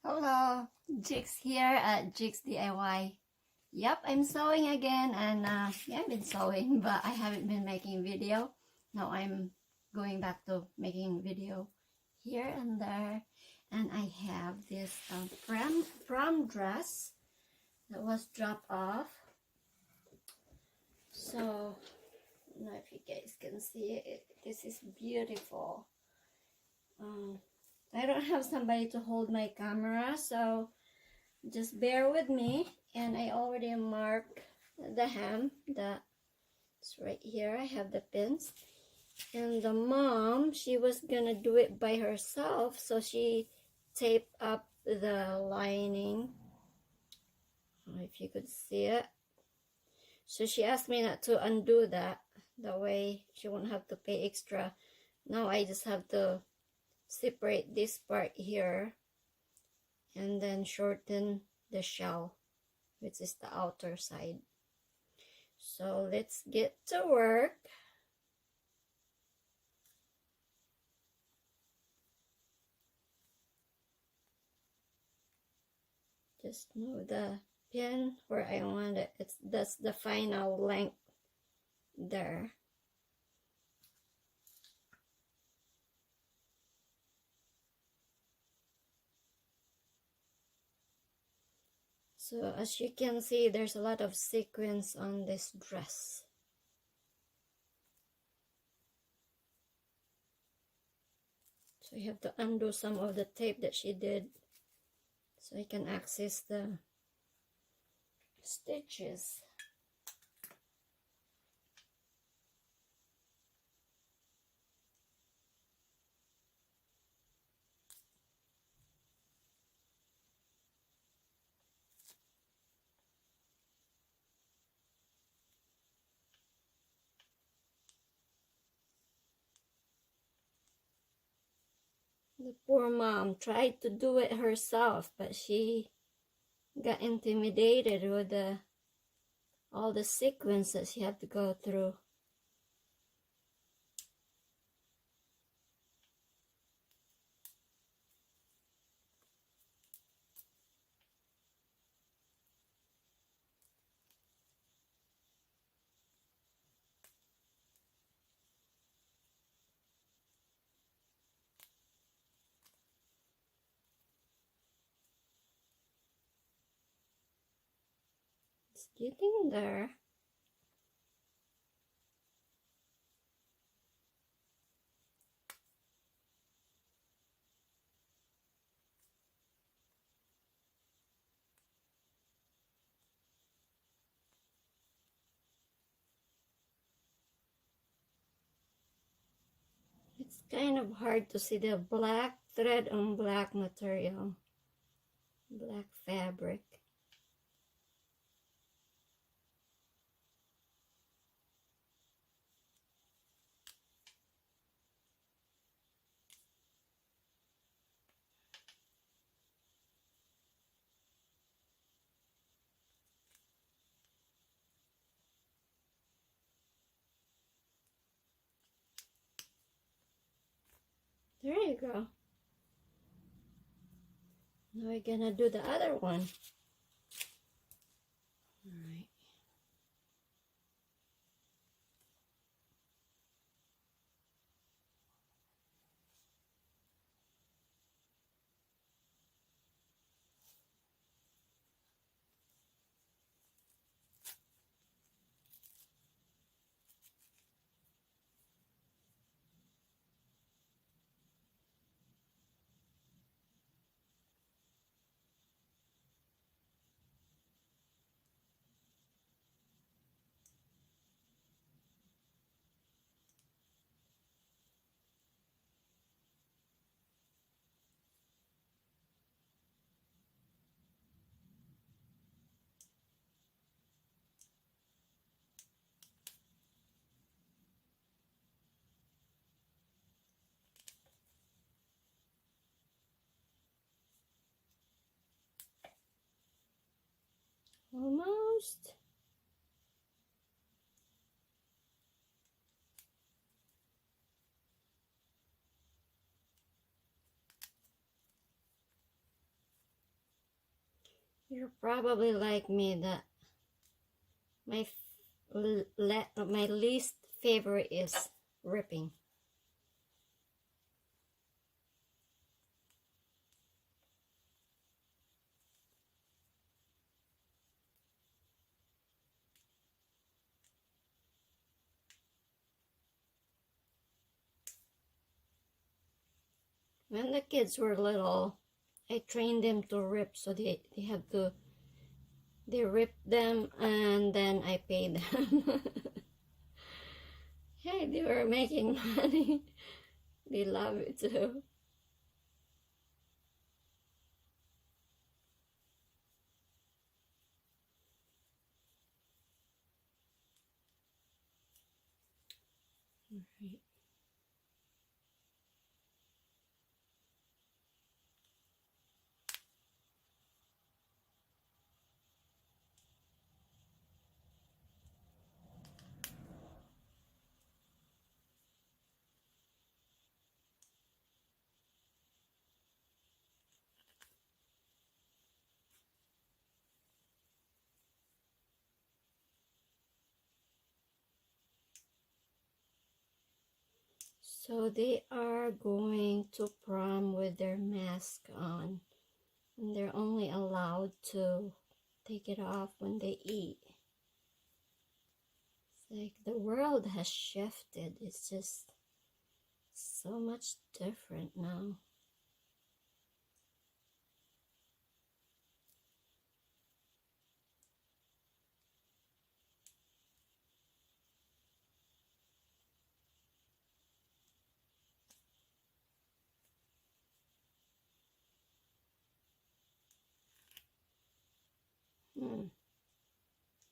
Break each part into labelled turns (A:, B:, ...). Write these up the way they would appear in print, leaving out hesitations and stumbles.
A: Hello, Jiex here at Jiex DIY. Yep, I'm sewing again and yeah, I've been sewing but I haven't been making video. Now I'm going back to making video here and there, and I have this prom dress that was dropped off. So, I don't know if you guys can see it. This is beautiful. I don't have somebody to hold my camera, so just bear with me. And I already marked the hem. It's right here. I have the pins. And the mom, she was gonna do it by herself, so she taped up the lining. I don't know if you could see it. So she asked me not to undo that. That way she won't have to pay extra. Now I just have to separate this part here and then shorten the shell, which is the outer side. So let's get to work. Just move the pin where I want it. That's the final length there. So as you can see, there's a lot of sequins on this dress. So you have to undo some of the tape that she did so you can access the stitches. The poor mom tried to do it herself, but she got intimidated with all the sequins that she had to go through. It's getting there. It's kind of hard to see the black thread on black material, black fabric. There you go. Now we're gonna do the other one. Alright. Almost. You're probably like me that my my least favorite is ripping. When the kids were little, I trained them to rip, so they rip them and then I pay them. Hey, they were making money. They love it too. All right. So they are going to prom with their mask on, and they're only allowed to take it off when they eat. It's like the world has shifted. It's just so much different now.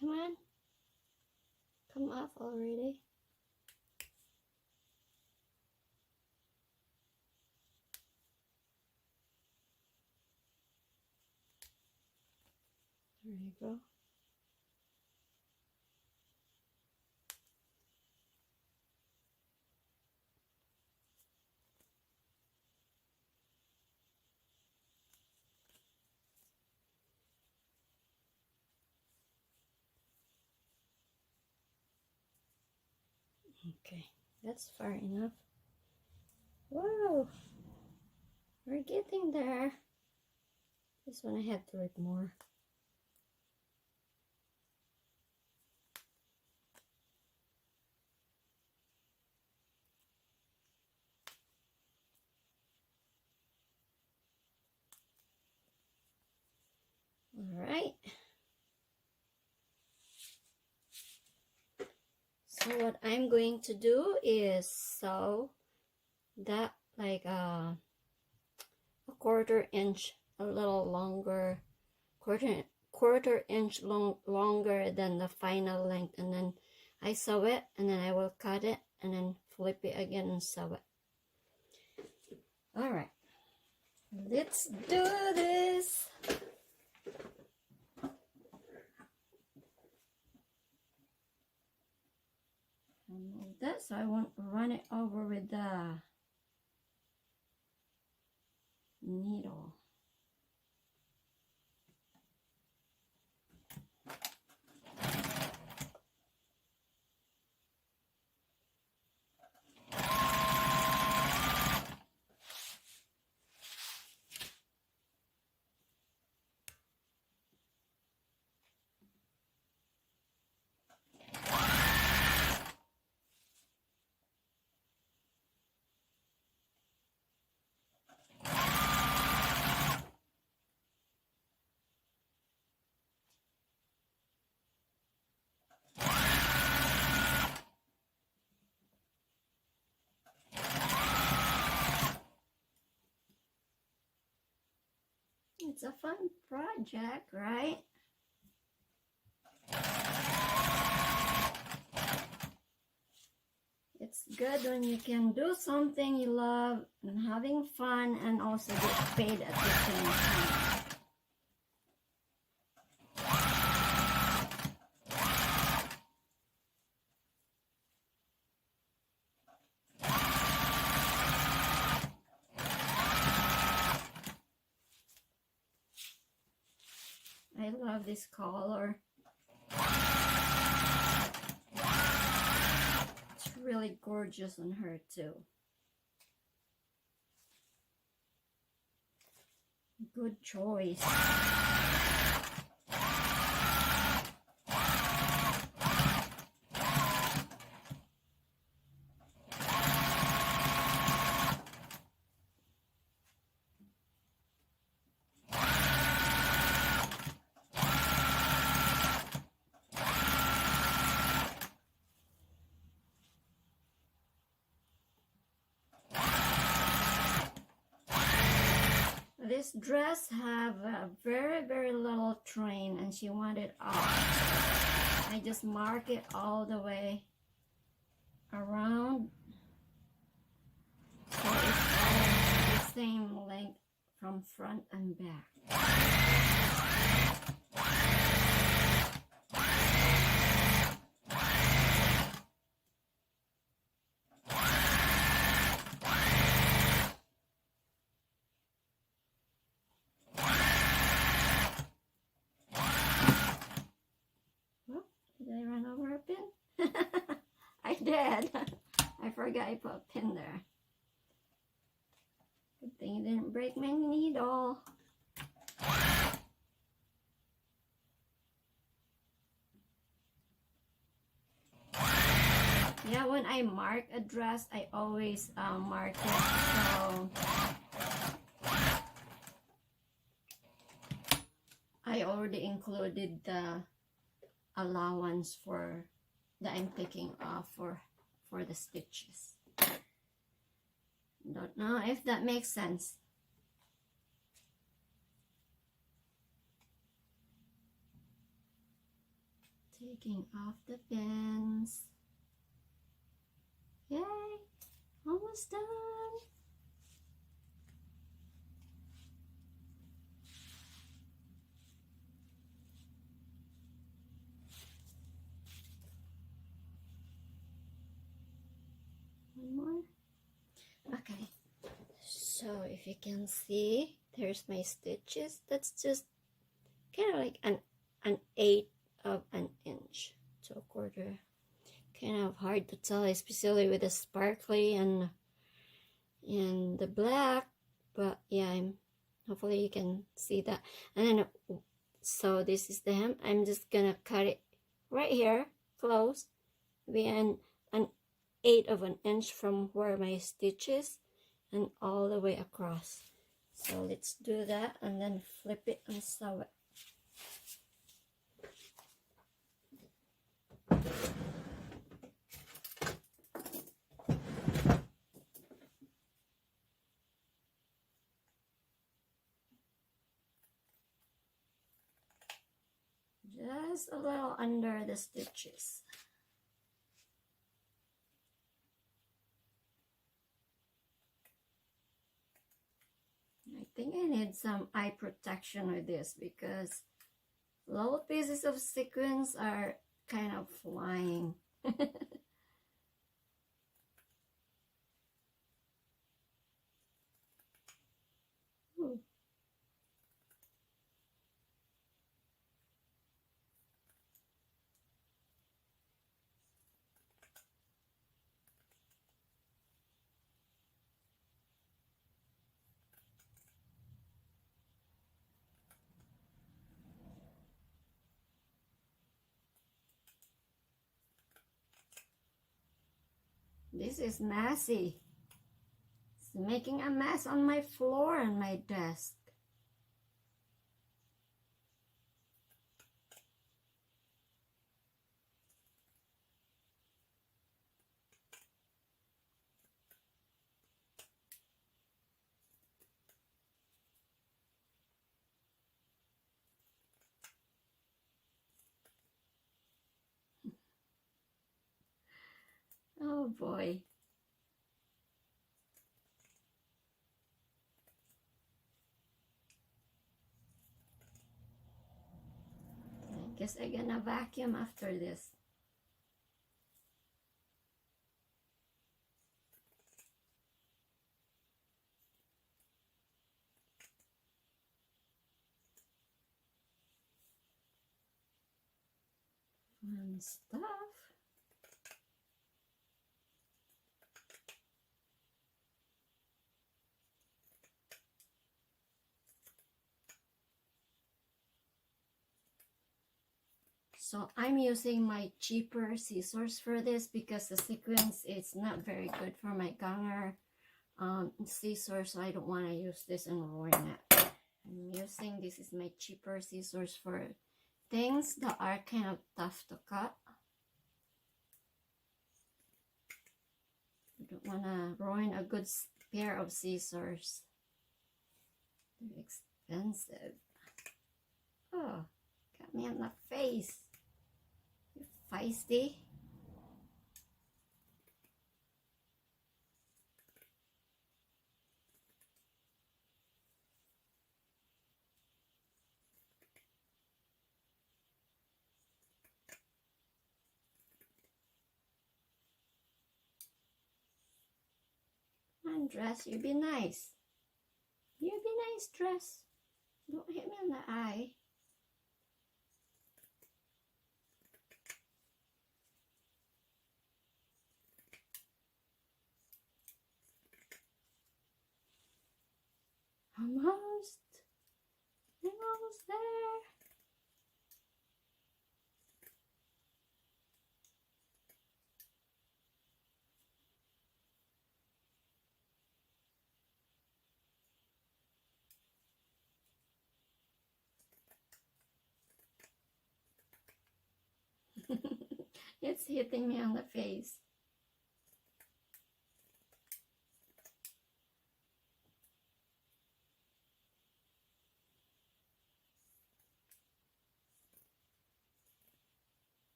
A: Come on. Come off already. There you go. Okay, that's far enough. Whoa, we're getting there. This one I have to rip more. All right. So what I'm going to do is sew that like a quarter inch, a little longer, quarter inch longer than the final length, and then I sew it, and then I will cut it and then flip it again and sew it. All right, let's do this. Move that so I won't run it over with the needle. It's a fun project, right? It's good when you can do something you love and having fun and also get paid at the same time. I love this color. It's really gorgeous on her too. Good choice. This dress have a very little train and she wanted off. I just mark it all the way around so it's all the same length from front and back. Did I run over a pin? I did. I forgot I put a pin there. Good thing it didn't break my needle. Yeah, when I mark a dress, I always mark it so I already included the allowance for that I'm picking off for the stitches. Don't know if that makes sense. Taking off the pins. Yay! Almost done. One more. Okay. So if you can see, there's my stitches. That's just kind of like an eighth of an inch to a quarter. Kind of hard to tell, especially with the sparkly and the black, but yeah, hopefully you can see that. And then so this is the hem. I'm just gonna cut it right here close, be an eighth of an inch from where my stitch is and all the way across. So let's do that and then flip it and sew it. Just a little under the stitches. I think I need some eye protection with this because little pieces of sequins are kind of flying. Ooh. This is messy. It's making a mess on my floor and my desk. Oh boy. I guess I'm gonna vacuum after this. fun stuff. So I'm using my cheaper scissors for this because the sequins is not very good for my ganger scissors, so I don't want to use this and ruin it. I'm using, this is my cheaper scissors for things that are kind of tough to cut. I don't want to ruin a good pair of scissors. They're expensive. Oh, got me on the face. You're feisty. Come on, dress, you be nice. You be nice, dress. Don't hit me on the eye. Almost. I'm almost there. It's hitting me on the face.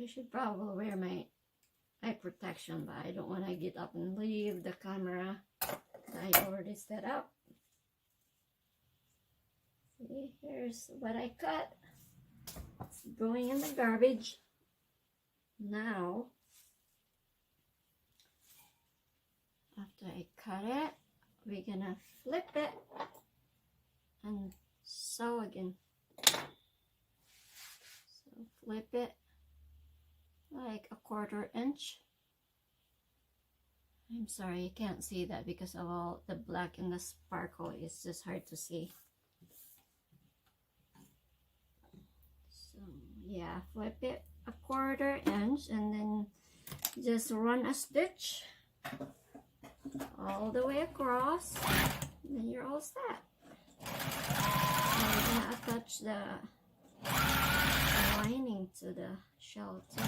A: I should probably wear my eye protection, but I don't want to get up and leave the camera that I already set up. See, here's what I cut. It's going in the garbage. Now, after I cut it, we're gonna flip it and sew again. So flip it like a 1/4 inch. I'm sorry, you can't see that because of all the black and the sparkle. It's just hard to see. So yeah, flip it a 1/4 inch and then just run a stitch all the way across, and then you're all set. Now we're gonna attach the lining to the shell too.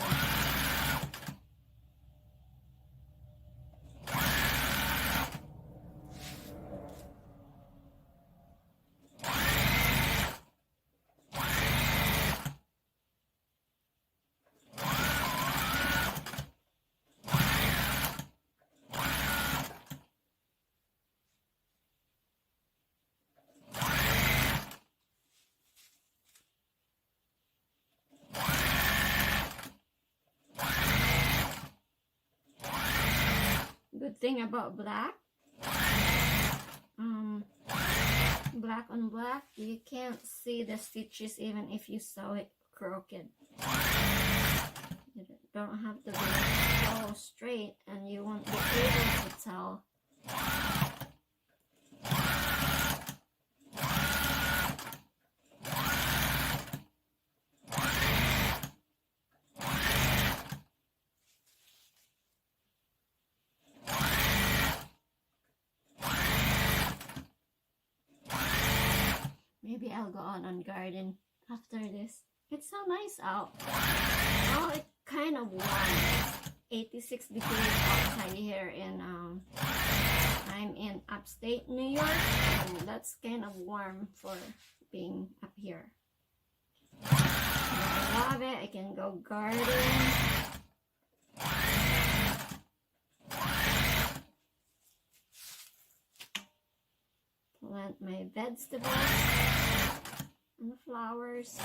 A: Good thing about black, black on black, you can't see the stitches even if you sew it crooked. You don't have to be so straight and you won't be able to tell. Maybe I'll go on garden after this. It's so nice out. Oh, it's kind of warm. 86 degrees outside here in I'm in upstate New York, and that's kind of warm for being up here. I love it. I can go garden. Plant my vegetables and the flowers.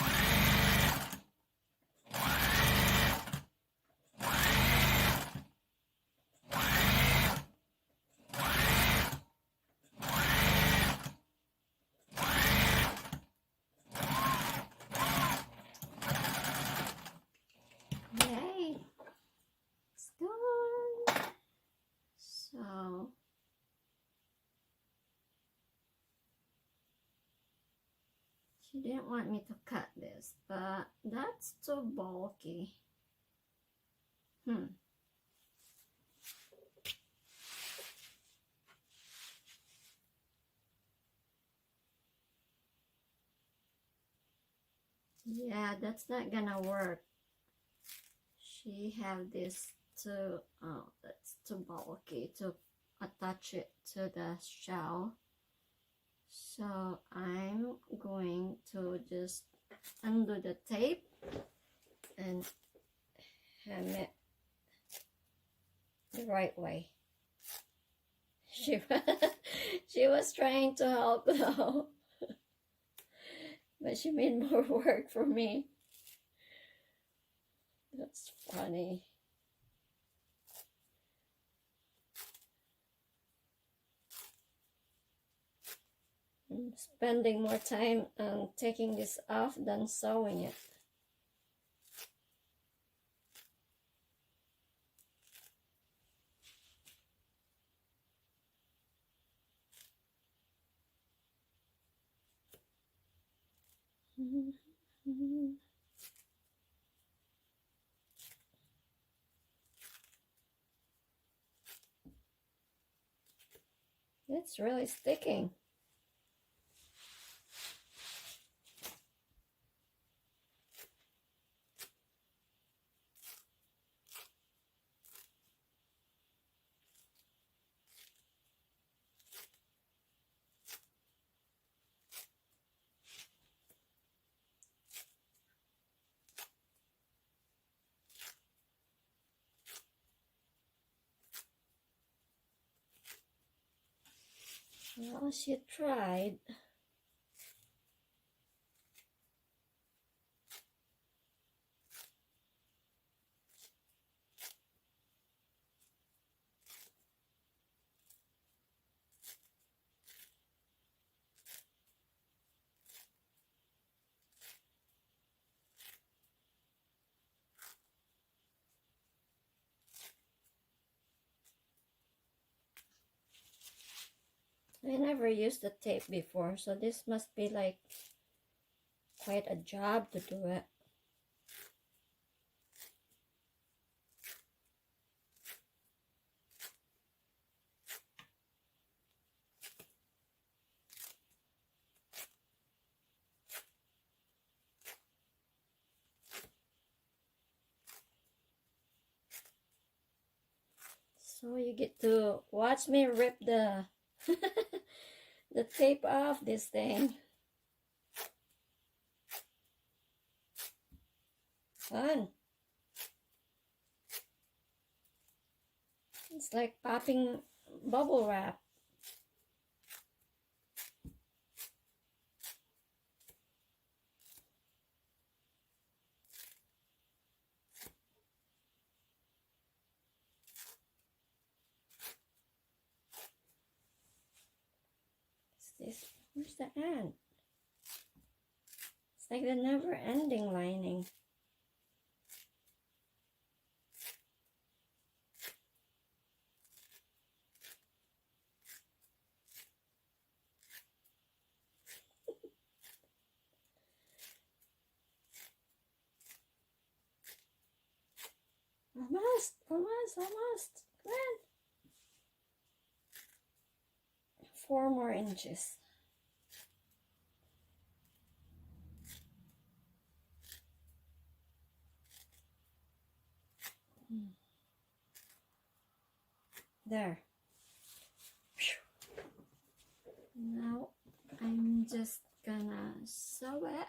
A: She didn't want me to cut this, but that's too bulky. Yeah, that's not gonna work. She have this too, oh, that's too bulky to attach it to the shell. So I'm going to just undo the tape and hem it the right way. She was trying to help though, but she made more work for me. That's funny. I'm spending more time taking this off than sewing it. It's really sticking. Well, she tried. I never used the tape before, so this must be like quite a job to do it. So you get to watch me rip the the tape off this thing. Fun. It's like popping bubble wrap. Where's the end? It's like the never-ending lining. Almost. Come on. 4 more inches. There. Now I'm just gonna sew it.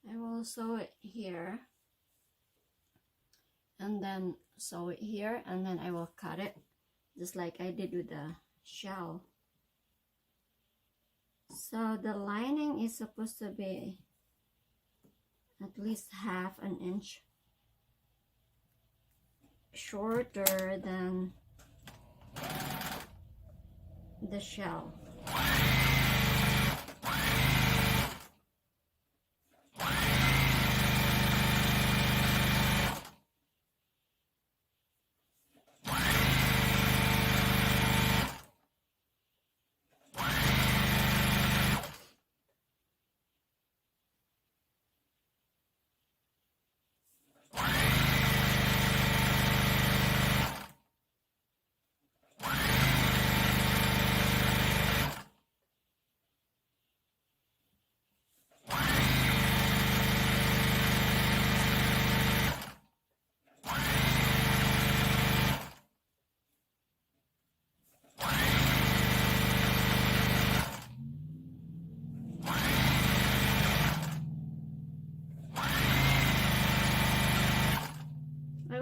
A: I will sew it here and then sew it here, and then I will cut it just like I did with the shell. So the lining is supposed to be at least half an inch shorter than the shell.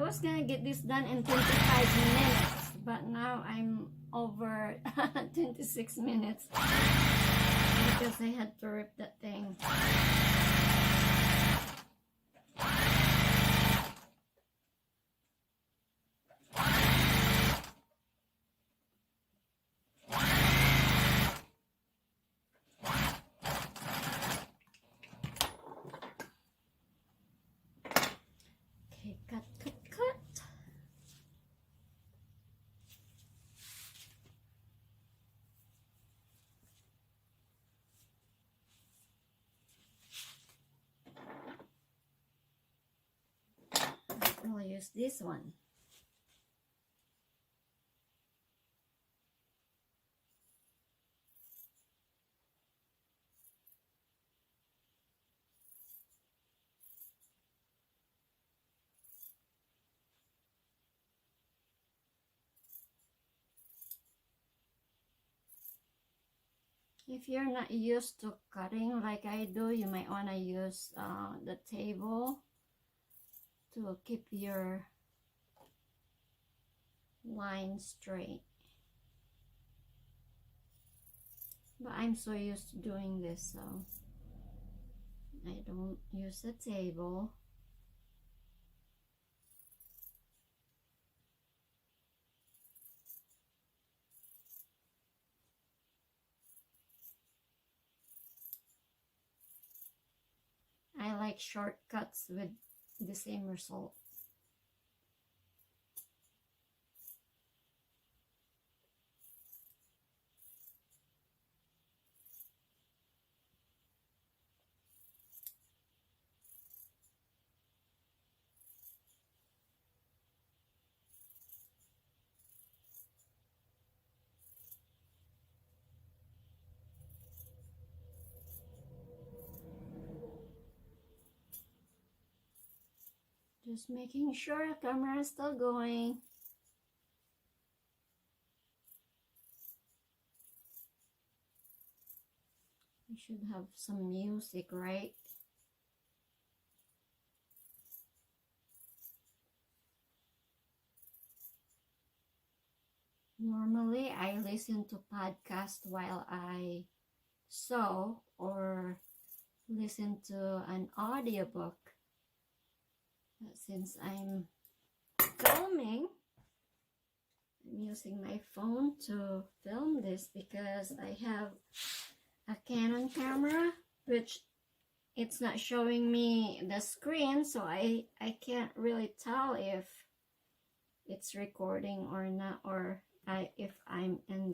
A: was gonna get this done in 25 minutes, but now I'm over 26 minutes because I had to rip that thing. Okay, cut. I'll use this one. If you're not used to cutting like I do, you might want to use the table to keep your line straight. But I'm so used to doing this, so I don't use the table. I like shortcuts with the same result. Just making sure the camera is still going. We should have some music, right? Normally, I listen to podcasts while I sew or listen to an audiobook. But since I'm filming, I'm using my phone to film this because I have a Canon camera, which it's not showing me the screen, so I can't really tell if it's recording or not, or if I'm in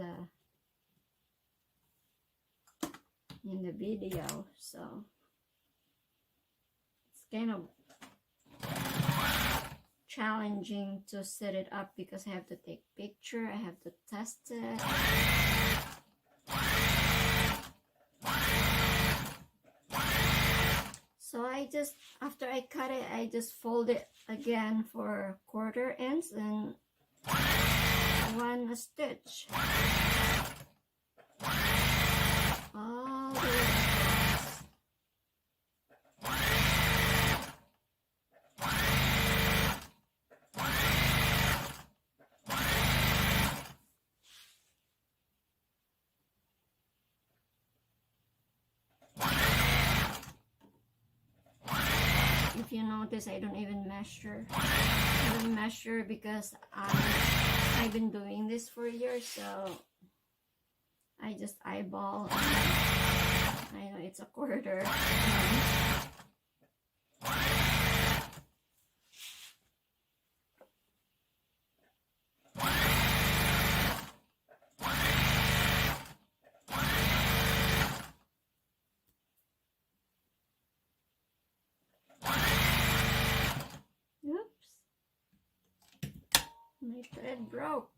A: the video. So it's kind of challenging to set it up because I have to take picture, I have to test it. So I just, after I cut it, I just fold it again for 1/4 inch and 1 stitch. All the way across. If you notice, I don't even measure. I don't measure because I've been doing this for years, so I just eyeball. I know it's a 1/4. Oops. My thread broke.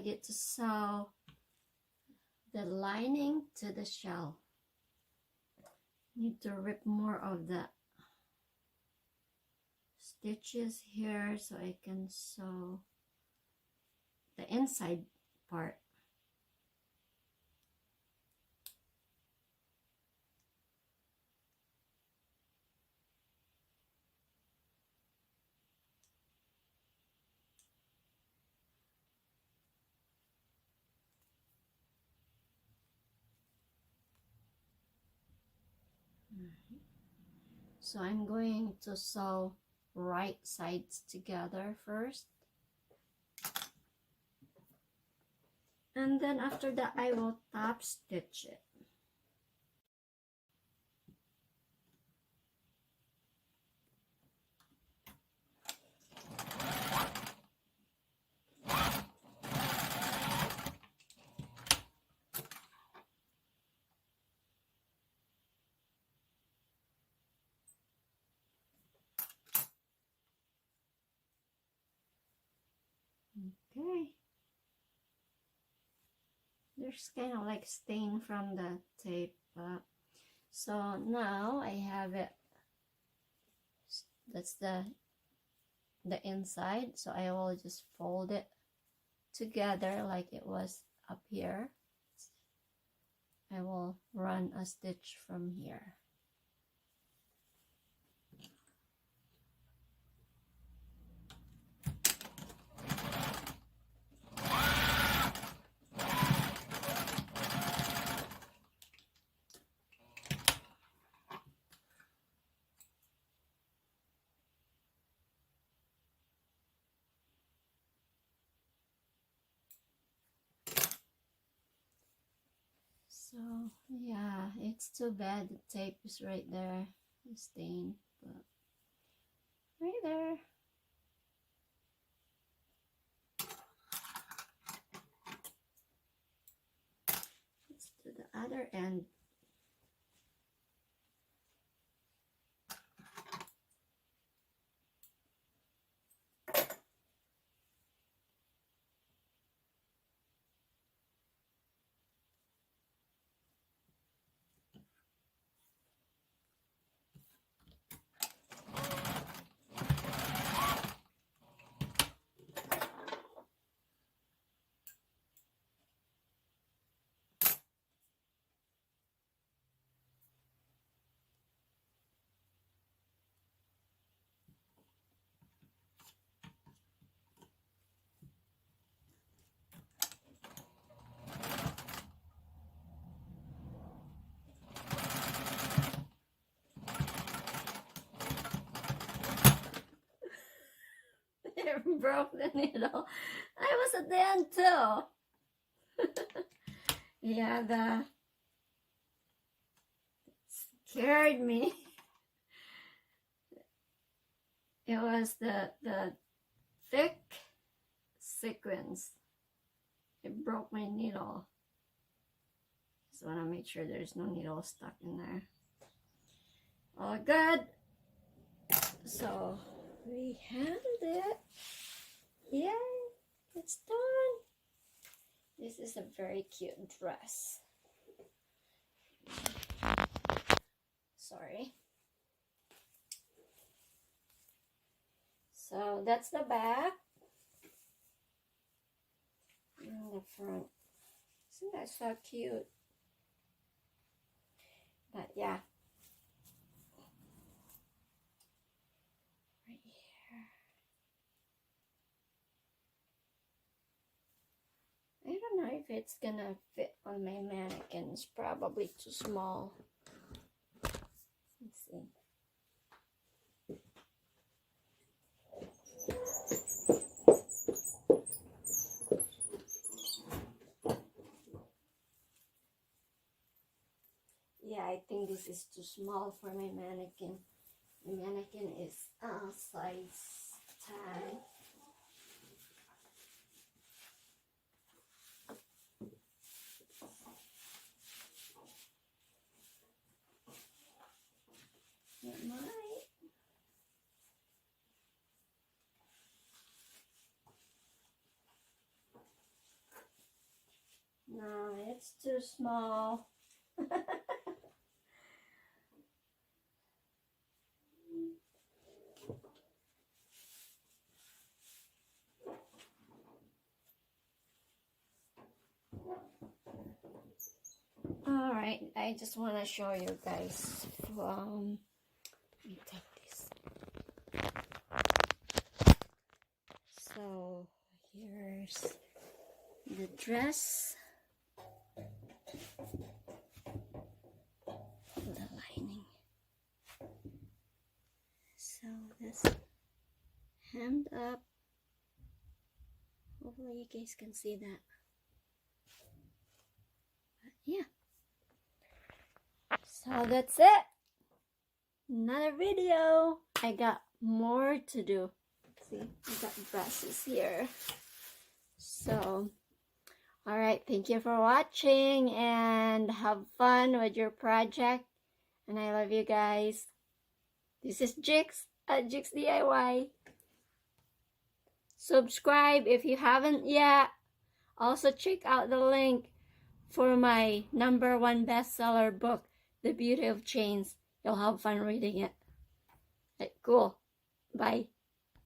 A: decided to sew the lining to the shell. Need to rip more of the stitches here so I can sew the inside part. So I'm going to sew right sides together first. And then after that, I will top stitch it. Okay. There's kind of like stain from the tape. So now I have it. That's the inside. So I will just fold it together like it was up here. I will run a stitch from here. So yeah, it's too bad the tape is right there, the stain, but right there. Let's do the other end. It broke the needle. I was at the end too. Yeah, that scared me. It was the thick sequins. It broke my needle. Just want to make sure there's no needle stuck in there. All good. So we handled it. Yay, it's done. This is a very cute dress. Sorry. So that's the back and the front. Isn't that so cute? But yeah, right here. I don't know if it's gonna fit on my mannequin. It's probably too small. Let's see. Yeah, I think this is too small for my mannequin. My mannequin is size 10. It might. it's too small. Alright, I just want to show you guys from, let me take this. So here's the dress, the lining. So this hemmed up. Hopefully you guys can see that. But yeah. So that's it. Another video. I got more to do. See, I got dresses here. So, alright, thank you for watching and have fun with your project. And I love you guys. This is Jiex at Jiex DIY. Subscribe if you haven't yet. Also check out the link for my #1 bestseller book, The Beauty of Chains. You'll have fun reading it. Right, cool. Bye.